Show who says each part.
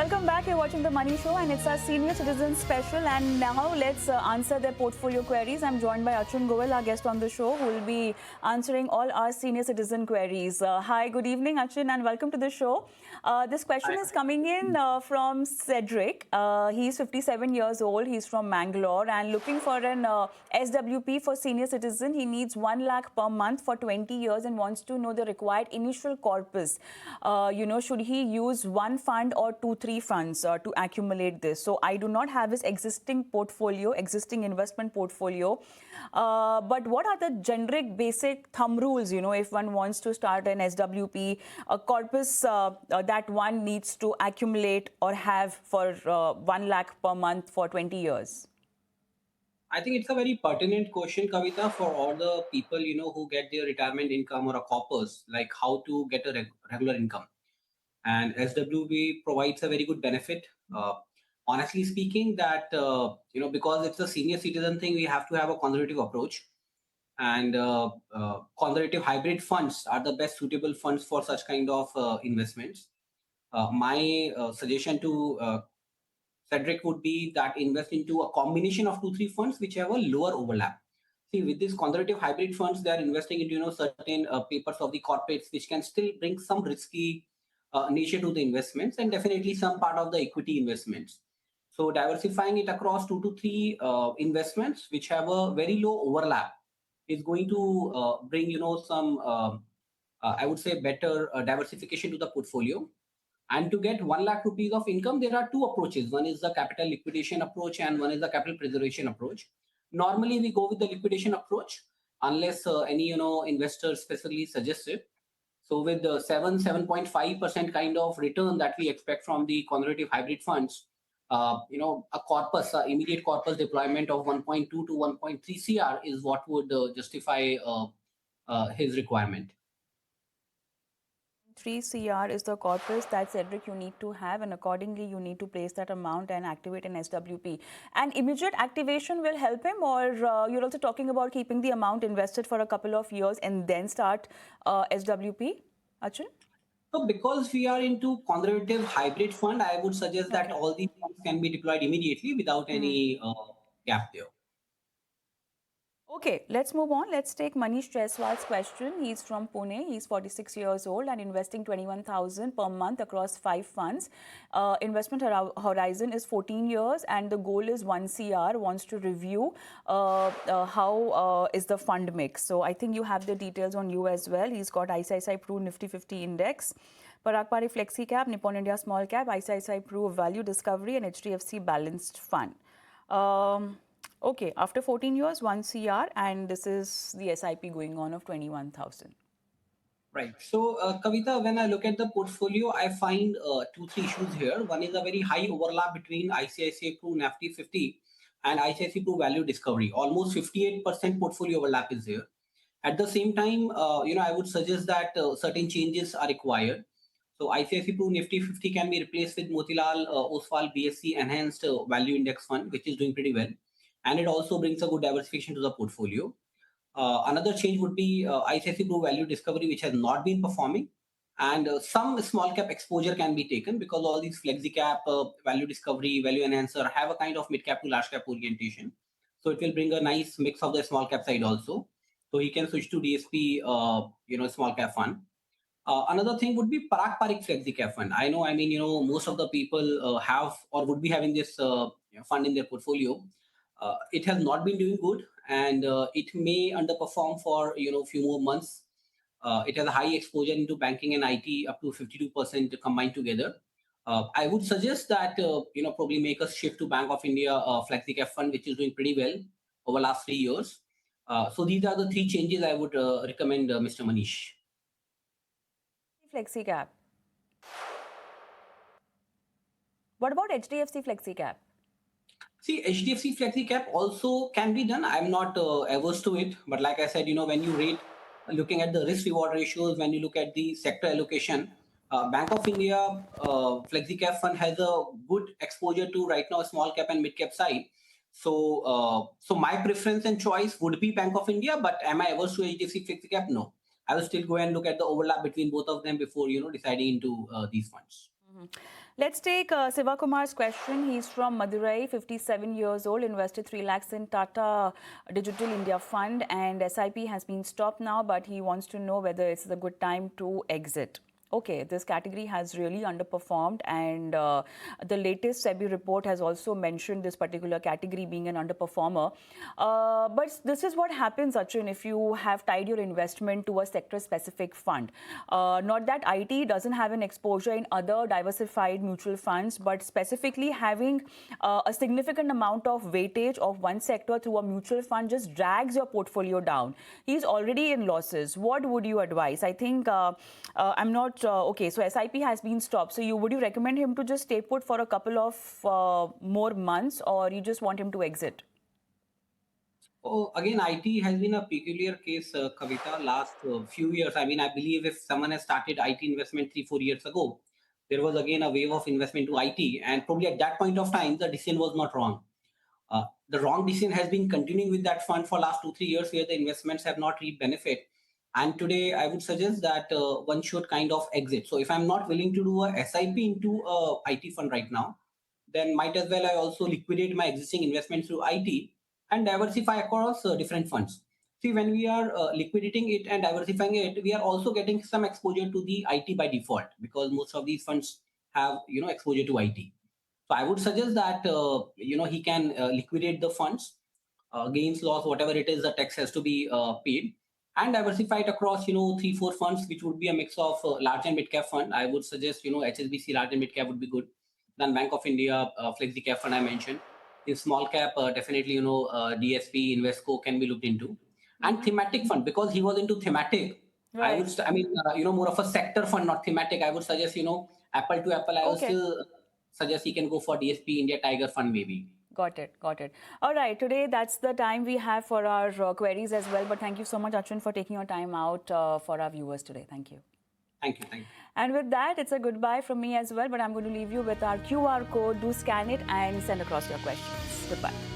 Speaker 1: welcome back. You're watching The Money Show and it's our senior citizen special. And now let's answer their portfolio queries. I'm joined by Achin, Goel, our guest on the show, who will be answering all our senior citizen queries. Hi, good evening, Achin, and welcome to the show. This question is coming in from Cedric. He's 57 years old. He's from Mangalore and looking for an SWP for senior citizen. He needs 1 lakh per month for 20 years and wants to know the required initial corpus. Should he use one fund or 2-3 funds to accumulate this? So I do not have his existing investment portfolio. But what are the generic basic thumb rules, if one wants to start an SWP, a corpus that one needs to accumulate or have for 1 lakh per month for 20 years?
Speaker 2: I think it's a very pertinent question, Kavita, for all the people, who get their retirement income or a corpus, like how to get a regular income. And SWB provides a very good benefit. Honestly speaking, that, because it's a senior citizen thing, we have to have a conservative approach. And conservative hybrid funds are the best suitable funds for such kind of investments. My suggestion to Cedric would be that invest into a combination of 2-3 funds which have a lower overlap. See, with these conservative hybrid funds, they are investing into certain papers of the corporates which can still bring some risky nature to the investments and definitely some part of the equity investments. So diversifying it across 2 to 3 investments which have a very low overlap is going to bring some I would say better diversification to the portfolio. And to get 1 lakh rupees of income, there are two approaches. One is the capital liquidation approach and one is the capital preservation approach. Normally, we go with the liquidation approach unless any investor specifically suggests it. So with the 7.5% kind of return that we expect from the conservative hybrid funds, a corpus, immediate corpus deployment of 1.2 to 1.3 CR is what would justify his requirement.
Speaker 1: 3 CR is the corpus that, Cedric, you need to have, and accordingly you need to place that amount and activate an SWP. And immediate activation will help him, or you're also talking about keeping the amount invested for a couple of years and then start SWP, Achin?
Speaker 2: So because we are into conservative hybrid fund, I would suggest that all these funds can be deployed immediately without any gap there.
Speaker 1: Okay, let's move on. Let's take Manish Jaiswal's question. He's from Pune. He's 46 years old and investing 21,000 per month across 5 funds. Investment horizon is 14 years and the goal is 1 CR. Wants to review how is the fund mix. So I think you have the details on you as well. He's got ICICI Pru Nifty 50 Index, Parag Pari Flexi Cap, Nippon India Small Cap, ICICI Pru Value Discovery and HDFC Balanced Fund. Okay, after 14 years, 1 CR, and this is the SIP going on of 21,000.
Speaker 2: Right. So, Kavita, when I look at the portfolio, I find 2-3 issues here. One is a very high overlap between ICICI Pru Nifty 50 and ICICI Pru Value Discovery. Almost 58% portfolio overlap is there. At the same time, I would suggest that certain changes are required. So, ICICI Pru Nifty 50 can be replaced with Motilal Oswal BSC Enhanced Value Index Fund, which is doing pretty well. And it also brings a good diversification to the portfolio. Another change would be ICICI Pru Value Discovery, which has not been performing. And some small cap exposure can be taken because all these flexi cap, value discovery, value enhancer have a kind of mid cap to large cap orientation. So it will bring a nice mix of the small cap side also. So he can switch to DSP, small cap fund. Another thing would be Parag Parik Flexi Cap Fund. Most of the people have or would be having this fund in their portfolio. It has not been doing good and it may underperform for few more months. It has a high exposure into banking and IT, up to 52% combined together. I would suggest that probably make a shift to Bank of India Flexi Cap Fund, which is doing pretty well over last 3 years. So these are the 3 changes I would recommend, Mr. Manish.
Speaker 1: Flexi Cap. What about HDFC Flexi Cap?
Speaker 2: See, HDFC Flexi Cap also can be done. I'm not averse to it. But like I said, when you rate, looking at the risk reward ratios, when you look at the sector allocation, Bank of India Flexi Cap Fund has a good exposure to right now small cap and mid cap side. So my preference and choice would be Bank of India. But am I averse to HDFC Flexi Cap? No. I will still go and look at the overlap between both of them before, deciding into these funds.
Speaker 1: Let's take Siva Kumar's question. He's from Madurai, 57 years old, invested 3 lakhs in Tata Digital India Fund, and SIP has been stopped now, but he wants to know whether it's a good time to exit. Okay, this category has really underperformed, and the latest SEBI report has also mentioned this particular category being an underperformer. But this is what happens, Achin, if you have tied your investment to a sector-specific fund. Not that IT doesn't have an exposure in other diversified mutual funds, but specifically having a significant amount of weightage of one sector through a mutual fund just drags your portfolio down. He's already in losses. What would you advise? I think I'm not okay, so SIP has been stopped. So would you recommend him to just stay put for a couple of more months, or you just want him to exit?
Speaker 2: Oh, again, IT has been a peculiar case, Kavita, last few years. I mean, I believe if someone has started IT investment 3, 4 years ago, there was again a wave of investment to IT. And probably at that point of time, the decision was not wrong. The wrong decision has been continuing with that fund for last 2, 3 years where the investments have not reaped benefit. And today, I would suggest that one should kind of exit. So if I'm not willing to do a SIP into a IT fund right now, then might as well I also liquidate my existing investment through IT and diversify across different funds. See, when we are liquidating it and diversifying it, we are also getting some exposure to the IT by default because most of these funds have exposure to IT. So I would suggest that he can liquidate the funds, gains, loss, whatever it is, the tax has to be paid, and diversify it across 3, 4 funds, which would be a mix of large and mid cap fund. I would suggest HSBC large and mid cap would be good. Then Bank of India flexi cap fund I mentioned. In small cap, definitely DSP Investco can be looked into, and thematic fund because he was into thematic. I
Speaker 1: Right.
Speaker 2: would, more of a sector fund, not thematic. I would suggest, apple to apple. I would
Speaker 1: Okay.
Speaker 2: still suggest he can go for DSP India Tiger Fund maybe.
Speaker 1: Got it. Got it. All right. Today, that's the time we have for our queries as well. But thank you so much, Achin, for taking your time out for our viewers today. Thank you.
Speaker 2: Thank you. Thank you.
Speaker 1: And with that, it's a goodbye from me as well. But I'm going to leave you with our QR code. Do scan it and send across your questions. Goodbye.